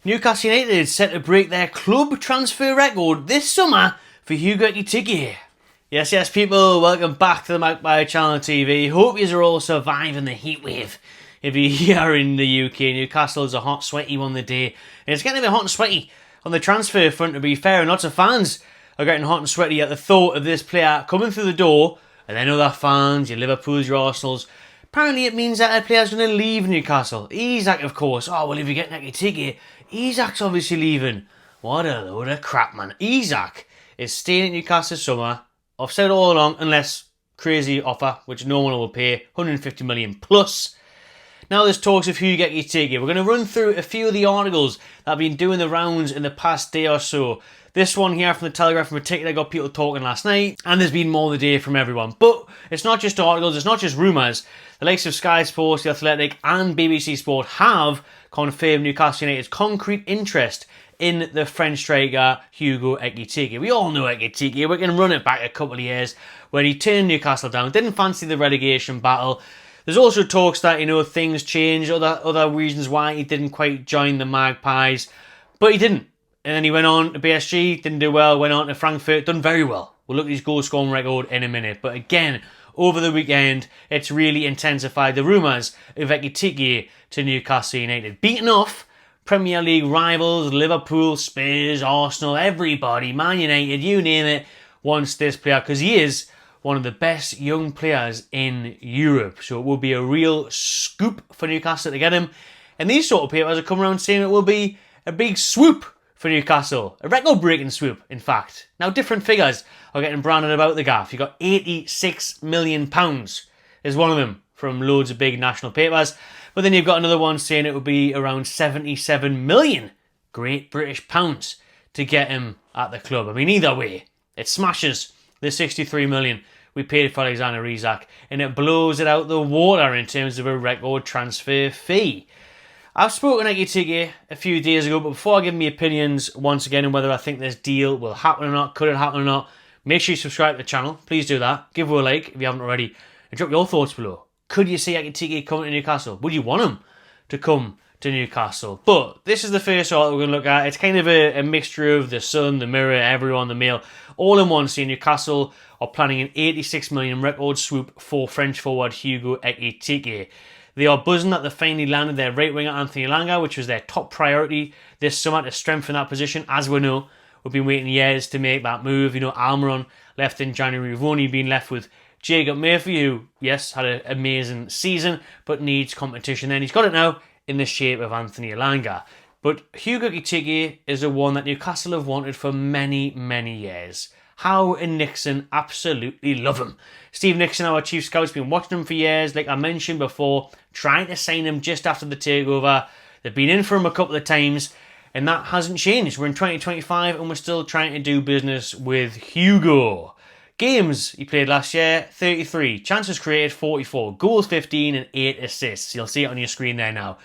Newcastle United is set to break their club transfer record this summer for Hugo Ekitike. Yes, people, welcome back to the Magpie Channel TV. Hope you are all surviving the heat wave. If you're here in the UK, Newcastle is a hot, sweaty one today. And it's getting a bit hot and sweaty on the transfer front, to be fair, and lots of fans are getting hot and sweaty at the thought of this player coming through the door, and then other fans, your Liverpools, your Arsenals. Apparently it means that a player's going to leave Newcastle. Isak, of course. Oh, well, if you get Ekitike, Isak's obviously leaving. What a load of crap, man. Isak is staying at Newcastle this summer. I've said it all along, unless crazy offer, which no one will pay, 150 million plus. Now there's talks of Hugo Ekitike. We're going to run through a few of the articles that have been doing the rounds in the past day or so. This one here from the Telegraph in particular got people talking last night, and there's been more today from everyone. But it's not just articles, it's not just rumours. The likes of Sky Sports, The Athletic and BBC Sport have confirmed Newcastle United's concrete interest in the French striker Hugo Ekitike. We all know Ekitike. We can run it back a couple of years when he turned Newcastle down, didn't fancy the relegation battle. There's also talks that, things changed, other reasons why he didn't quite join the Magpies, but he didn't. And then he went on to PSG, didn't do well, went on to Frankfurt, done very well. We'll look at his goal scoring record in a minute. But again, over the weekend, it's really intensified the rumours of Ekitike to Newcastle United. Beaten off Premier League rivals, Liverpool, Spurs, Arsenal, everybody, Man United, you name it, wants this player because he is one of the best young players in Europe. So it will be a real scoop for Newcastle to get him. And these sort of papers are coming around saying it will be a big swoop for Newcastle. A record-breaking swoop, in fact. Now, different figures are getting branded about the gaff. You've got £86 million is one of them from loads of big national papers. But then you've got another one saying it would be around 77 million Great British pounds to get him at the club. I mean, either way, it smashes the 63 million we paid for Alexander Isak, and it blows it out the water in terms of a record transfer fee. I've spoken to Ekitike a few days ago, but before I give me opinions once again on whether I think this deal will happen or not, could it happen or not, make sure you subscribe to the channel. Please do that. Give it a like if you haven't already, and drop your thoughts below. Could you see Ekitike coming to Newcastle? Would you want him to come to Newcastle? But this is the first article we're going to look at. It's kind of a mixture of the Sun, the Mirror, everyone, the Mail, all in one. Saying Newcastle are planning an 86 million record swoop for French forward Hugo Ekitike. They are buzzing that they finally landed their right winger Anthony Elanga, which was their top priority this summer to strengthen that position. As we know, we've been waiting years to make that move. Almiron left in January. We've only been left with Jacob Murphy, who, yes, had an amazing season, but needs competition. Then he's got it now in the shape of Anthony Elanga. But Hugo Ekitike is the one that Newcastle have wanted for many, many years. Howe and Nixon absolutely love him. Steve Nixon, our chief scout, has been watching him for years, like I mentioned before, trying to sign him just after the takeover. They've been in for him a couple of times, and that hasn't changed. We're in 2025, and we're still trying to do business with Hugo. Games he played last year, 33. Chances created, 44. Goals, 15, and 8 assists. You'll see it on your screen there now.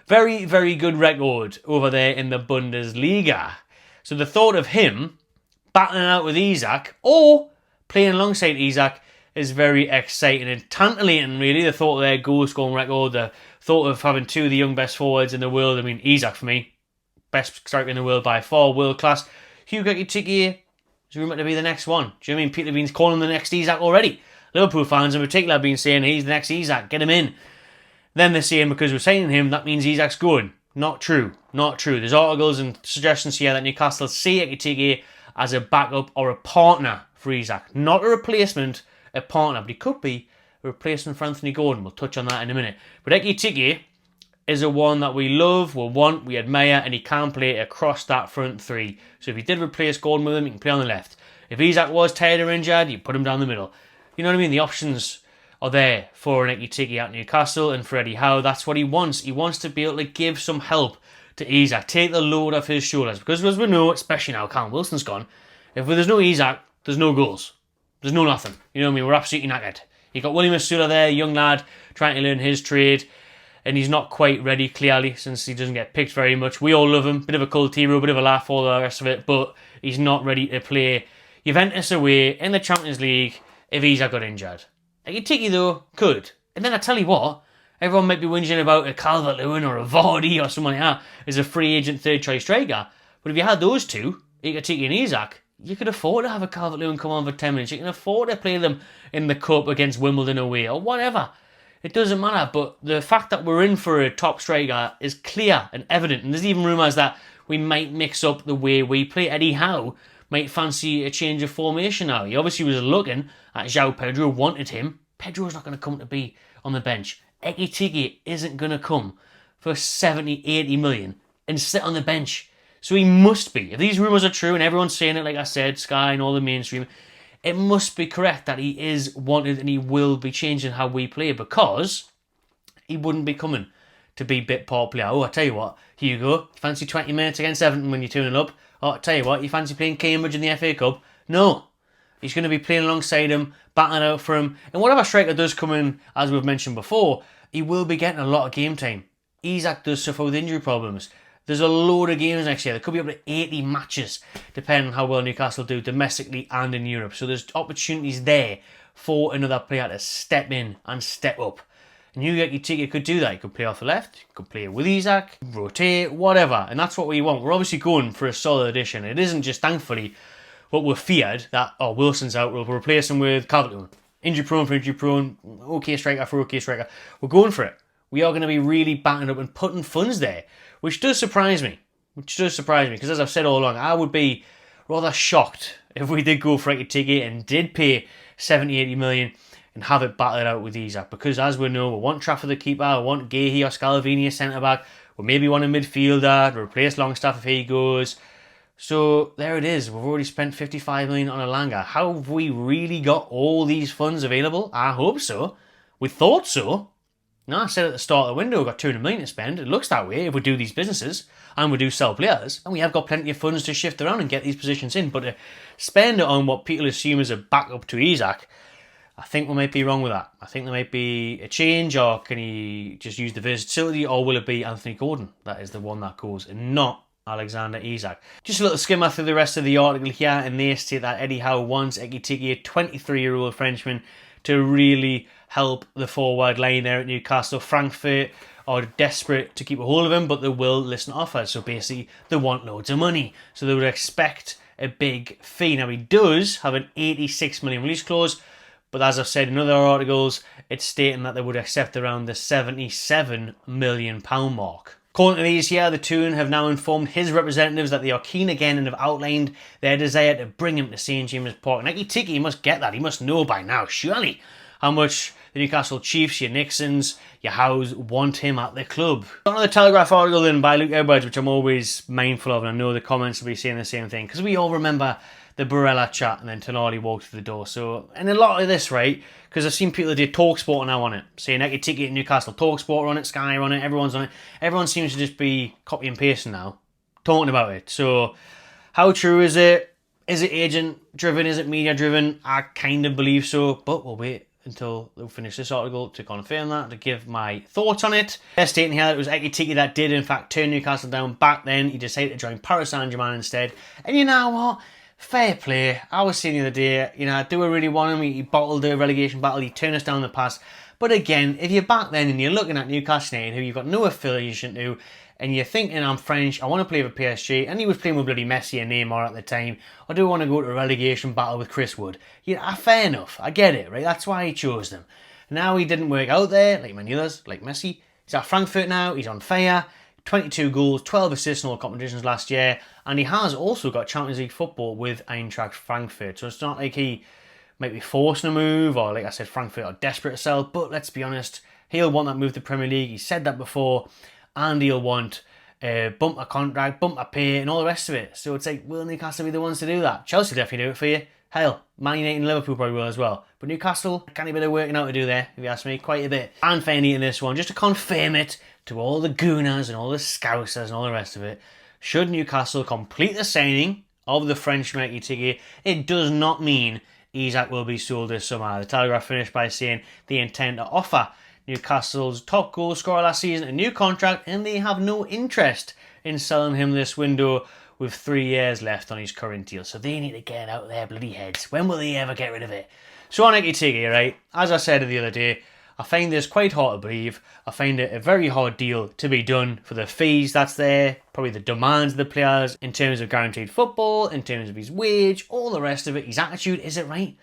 Very, very good record over there in the Bundesliga. So the thought of him battling out with Isak, or playing alongside Isak, is very exciting and tantalating, really. The thought of their goal-scoring record, the thought of having two of the young best forwards in the world. I mean, Isak, for me, best striker in the world by far, world-class. Hugo Ekitike is rumoured to be the next one. Do you know what I mean? People have been calling him the next Isak already. Liverpool fans in particular have been saying, he's the next Isak, get him in. Then they're saying, because we're signing him, that means Isak's going. Not true. Not true. There's articles and suggestions here that Newcastle see Ekitike as a backup or a partner for Isak. Not a replacement, a partner. But he could be a replacement for Anthony Gordon. We'll touch on that in a minute. But Ekitike is a one that we love, we want, we admire, and he can play across that front three. So if he did replace Gordon with him, he can play on the left. If Isak was tired or injured, you put him down the middle. You know what I mean? The options are there for an Ekitike at Newcastle, and for Eddie Howe, that's what he wants. He wants to be able to give some help to Isak, take the load off his shoulders. Because as we know, especially now Callum Wilson's gone, if there's no Isak, there's no goals. There's no nothing. You know what I mean? We're absolutely knackered. You got William Masula there, young lad, trying to learn his trade, and he's not quite ready, clearly, since he doesn't get picked very much. We all love him. Bit of a cult hero, bit of a laugh, all the rest of it, but he's not ready to play Juventus away in the Champions League if Isak got injured. Ekitike, though, could. And then I tell you what, Everyone might be whinging about a Calvert-Lewin or a Vardy or someone like that as a free agent third choice striker. But if you had those two, Ekitike and Isak, you could afford to have a Calvert-Lewin come on for 10 minutes. You can afford to play them in the cup against Wimbledon away or whatever. It doesn't matter. But the fact that we're in for a top striker is clear and evident. And there's even rumours that we might mix up the way we play. Eddie Howe might fancy a change of formation now. He obviously was looking at João Pedro, wanted him. Pedro's not going to come to be on the bench. Ekitike isn't going to come for 70, 80 million and sit on the bench. So he must be. If these rumours are true and everyone's saying it, like I said, Sky and all the mainstream, it must be correct that he is wanted and he will be changing how we play, because he wouldn't be coming to be bit part player. Oh, I tell you what, Hugo, you fancy 20 minutes against Everton when you're tuning up? Oh, I tell you what, you fancy playing Cambridge in the FA Cup? No. He's going to be playing alongside him, battling out for him. And whatever striker does come in, as we've mentioned before, he will be getting a lot of game time. Isak does suffer with injury problems. There's a load of games next year. There could be up to 80 matches, depending on how well Newcastle do domestically and in Europe. So there's opportunities there for another player to step in and step up. And Hugo Ekitike could do that. He could play off the left, he could play with Isak, rotate, whatever. And that's what we want. We're obviously going for a solid addition. It isn't just, thankfully, what we're feared, that, oh, Wilson's out, we'll replace him with Calvert-Lewin. Injury prone for injury prone, okay striker for okay striker. We're going for it. We are going to be really batting up and putting funds there, which does surprise me. Because as I've said all along, I would be rather shocked if we did go for Ekitike and did pay 70, 80 million and have it battled out with Isak. Because as we know, we want Trafford the keeper, we want Gahey or Scalvini a centre-back, we maybe want a midfielder to replace Longstaff if he goes. So there it is. We've already spent 55 million on Elanga. How have we really got all these funds available? I hope so. We thought so. No, I said at the start of the window we've got 200 million to spend. It looks that way if we do these businesses and we do sell players. And we have got plenty of funds to shift around and get these positions in. But to spend it on what people assume is a backup to Isak, I think we might be wrong with that. I think there might be a change, or can he just use the versatility, or will it be Anthony Gordon? That is the one that goes, and not Alexander Isak. Just a little skimmer through the rest of the article here, and they state that Eddie Howe wants Ekitike, a 23-year-old Frenchman, to really help the forward line there at Newcastle. Frankfurt are desperate to keep a hold of him, but they will listen to offers. So basically, they want loads of money. So they would expect a big fee. Now, he does have an 86 million release clause, but as I've said in other articles, it's stating that they would accept around the £77 million mark. According to these here, the Toon have now informed his representatives that they are keen again and have outlined their desire to bring him to St James Park. And Ekitike must get that. He must know by now, surely, how much the Newcastle Chiefs, your Nixons, your Howes want him at the club. Another Telegraph article then by Luke Edwards, which I'm always mindful of, and I know the comments will be saying the same thing, because we all remember the Barella chat and then Tonali walked through the door. So, and a lot of this, right, because I've seen people that do TalkSport now on it, saying Ekitike at Newcastle, TalkSport are on it, Sky are on it, everyone's on it. Everyone seems to just be copy and pasting now, talking about it. So, how true is it? Is it agent driven? Is it media driven? I kind of believe so, but we'll wait until we finish this article to confirm that, to give my thoughts on it. They're stating here that it was Ekitike that did in fact turn Newcastle down back then. He decided to join Paris Saint-Germain instead. And you know what? Fair play. I was saying the other day, you know, do we really want him? He bottled the relegation battle, he turned us down in the past. But again, if you're back then and you're looking at Newcastle United, who you've got no affiliation to, and you're thinking, I'm French, I want to play for PSG, and he was playing with bloody Messi and Neymar at the time, or do I want to go to a relegation battle with Chris Wood? Yeah, fair enough, I get it, right? That's why he chose them. Now he didn't work out there, like many others, like Messi. He's at Frankfurt now, he's on fire, 22 goals, 12 assists in all competitions last year, and he has also got Champions League football with Eintracht Frankfurt, so it's not like he might be forcing a move, or like I said, Frankfurt are desperate to sell, but let's be honest, he'll want that move to Premier League, he said that before, and he'll want bump a contract, bump a pay, and all the rest of it. So it's like, will Newcastle be the ones to do that? Chelsea definitely do it for you. Hell, Man United and Liverpool probably will as well. But Newcastle, can't a bit of working out to do there, if you ask me, quite a bit. And fair neat in this one, just to confirm it to all the Gooners and all the Scousers and all the rest of it, should Newcastle complete the signing of the Frenchman Ekitike, it does not mean Isak will be sold this summer. The Telegraph finished by saying they intend to offer Newcastle's top goal scorer last season a new contract, and they have no interest in selling him this window with 3 years left on his current deal. So they need to get out their bloody heads. When will they ever get rid of it? So on Ekitike, right, as I said the other day, I find this quite hard to believe. I find it a very hard deal to be done for the fees that's there, probably the demands of the players in terms of guaranteed football, in terms of his wage, all the rest of it. His attitude, is it right?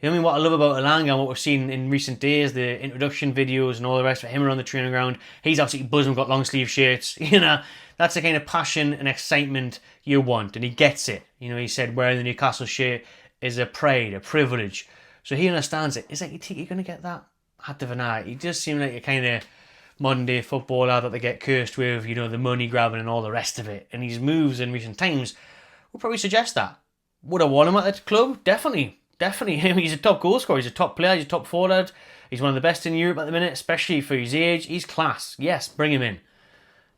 You know what I mean? What I love about Elanga and what we've seen in recent days, the introduction videos and all the rest of him around the training ground, he's absolutely buzzing, got long sleeve shirts. You know, that's the kind of passion and excitement you want, and he gets it. You know, he said wearing the Newcastle shirt is a pride, a privilege. So he understands it. Is Ekitike going to get that? I have an eye. He does seem like a kind of modern day footballer that they get cursed with, you know, the money grabbing and all the rest of it. And his moves in recent times would probably suggest that. Would I want him at the club? Definitely. He's a top goal scorer. He's a top player. He's a top forward. He's one of the best in Europe at the minute, especially for his age. He's class. Yes, bring him in.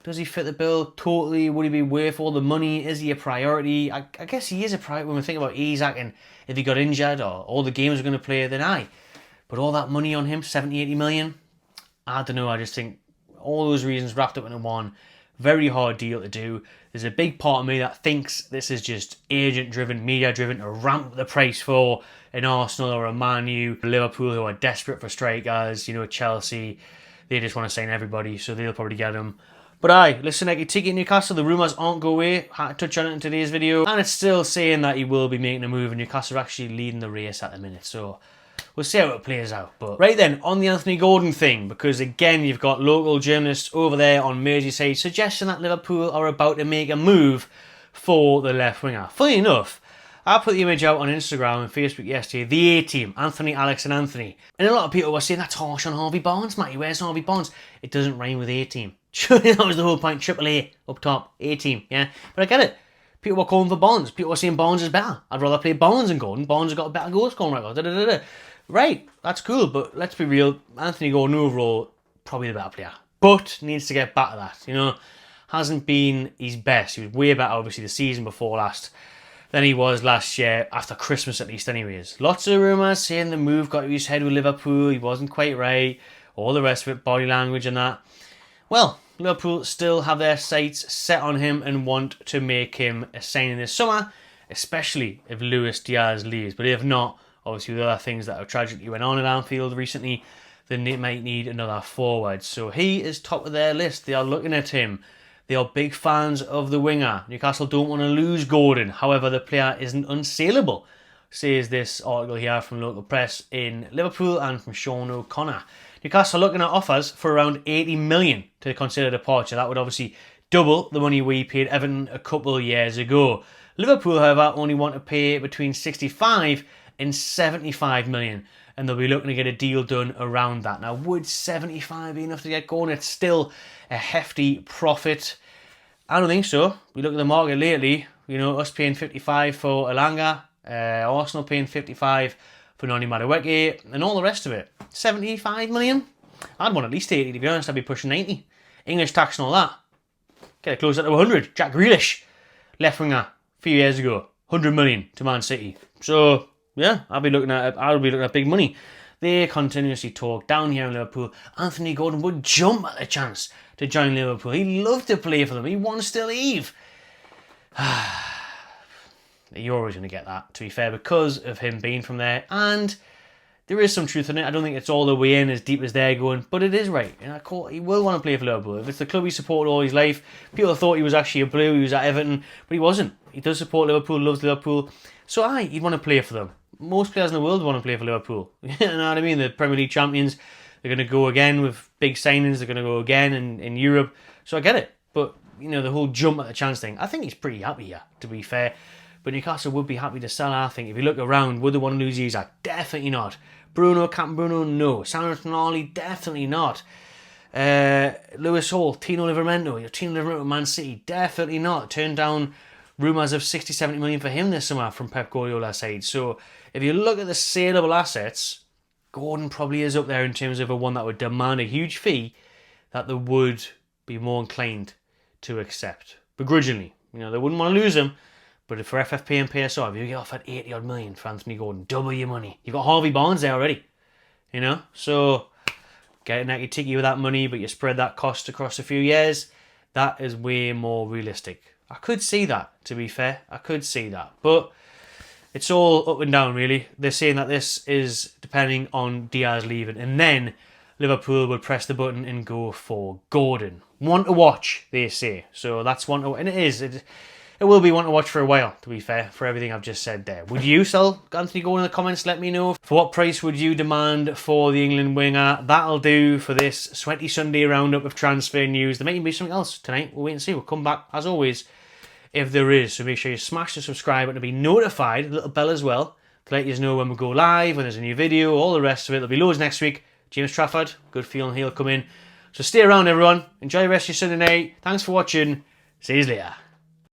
Does he fit the bill? Totally. Would he be worth all the money? Is he a priority? I guess he is a priority when we think about Isak, and if he got injured or all the games are going to play, then aye. But all that money on him, 70, 80 million, I don't know. I just think all those reasons wrapped up into one. Very hard deal to do. There's a big part of me that thinks this is just agent-driven, media-driven to ramp up the price for an Arsenal or a Man U, Liverpool, who are desperate for strikers, you know, Chelsea. They just want to sign everybody, so they'll probably get them. But aye, listen, Ekitike Newcastle, the rumours aren't go away. Had to touch on it in today's video. And it's still saying that he will be making a move, and Newcastle are actually leading the race at the minute, so we'll see how it plays out. But right then, on the Anthony Gordon thing, because again, you've got local journalists over there on Merseyside suggesting that Liverpool are about to make a move for the left winger. Funny enough, I put the image out on Instagram and Facebook yesterday, the A-team, Anthony, Alex and Anthony. And a lot of people were saying, that's harsh on Harvey Barnes, Matty. Where's Harvey Barnes? It doesn't rhyme with A-team. That was the whole point, triple A, up top, A-team, yeah? But I get it. People were calling for Barnes. People were saying Barnes is better. I'd rather play Barnes than Gordon. Barnes has got a better goal scoring record. Right, that's cool, but let's be real. Anthony Gordon overall, probably the better player. But needs to get back to that, you know. Hasn't been his best. He was way better, obviously, the season before last than he was last year, after Christmas at least anyways. Lots of rumours saying the move got to his head with Liverpool, he wasn't quite right, all the rest of it, body language and that. Well, Liverpool still have their sights set on him and want to make him a signing this summer, especially if Luis Diaz leaves. But if not, obviously with other things that have tragically went on at Anfield recently, then they might need another forward. So he is top of their list. They are looking at him. They are big fans of the winger. Newcastle don't want to lose Gordon. However, the player isn't unsaleable, says this article here from local press in Liverpool and from Sean O'Connor. Newcastle are looking at offers for around 80 million to consider departure. That would obviously double the money we paid Everton a couple of years ago. Liverpool, however, only want to pay between 65 and 75 million, and they'll be looking to get a deal done around that. Now, would 75 be enough to get going? It's still a hefty profit. I don't think so. We look at the market lately, you know, us paying 55 for Elanga, Arsenal paying 55 for Noni Madueke, and all the rest of it. 75 million? I'd want at least 80, to be honest. I'd be pushing 90. English tax and all that. Get it close up to 100. Jack Grealish, left winger, a few years ago. 100 million to Man City. So, yeah, I'll be looking at big money. They continuously talk down here in Liverpool. Anthony Gordon would jump at the chance to join Liverpool. He'd love to play for them. He wants to leave. You're always going to get that, to be fair, because of him being from there. And there is some truth in it. I don't think it's all the way in as deep as they're going, but it is right. And he will want to play for Liverpool. If it's the club he supported all his life, people thought he was actually a Blue, he was at Everton, but he wasn't. He does support Liverpool, loves Liverpool. So he'd want to play for them. Most players in the world want to play for Liverpool. You know what I mean? The Premier League champions, they're going to go again with big signings. They're going to go again in Europe. So I get it. But, you know, the whole jump at the chance thing, I think he's pretty happy here, to be fair. But Newcastle would be happy to sell, I think. If you look around, would they want to lose Isak? Definitely not. Bruno, Captain Bruno, no. Sandro Tonali, definitely not. Lewis Hall, Tino Livramento, with Man City, definitely not. Turned down rumours of 60, 70 million for him this summer from Pep Guardiola's side. So if you look at the saleable assets, Gordon probably is up there in terms of a one that would demand a huge fee that they would be more inclined to accept. Begrudgingly. You know, they wouldn't want to lose him, but for FFP and PSR, if you get offered 80 odd million for Anthony Gordon, double your money. You've got Harvey Barnes there already. You know? So get an Ekitike with that money, but you spread that cost across a few years, that is way more realistic. I could see that, to be fair. I could see that. But it's all up and down, really. They're saying that this is depending on Diaz leaving. And then Liverpool would press the button and go for Gordon. One to watch, they say. So that's one to, and it is. It will be one to watch for a while, to be fair, for everything I've just said there. Would you sell Anthony Gordon in the comments? Let me know. For what price would you demand for the England winger? That'll do for this Sweaty Sunday roundup of transfer news. There may even be something else tonight. We'll wait and see. We'll come back, as always, if there is. So make sure you smash the subscribe button to be notified, the little bell as well, to let you know when we go live, when there's a new video, all the rest of it. There'll be loads next week. James Trafford, good feeling he'll come in. So stay around, everyone. Enjoy the rest of your Sunday night. Thanks for watching. See you later.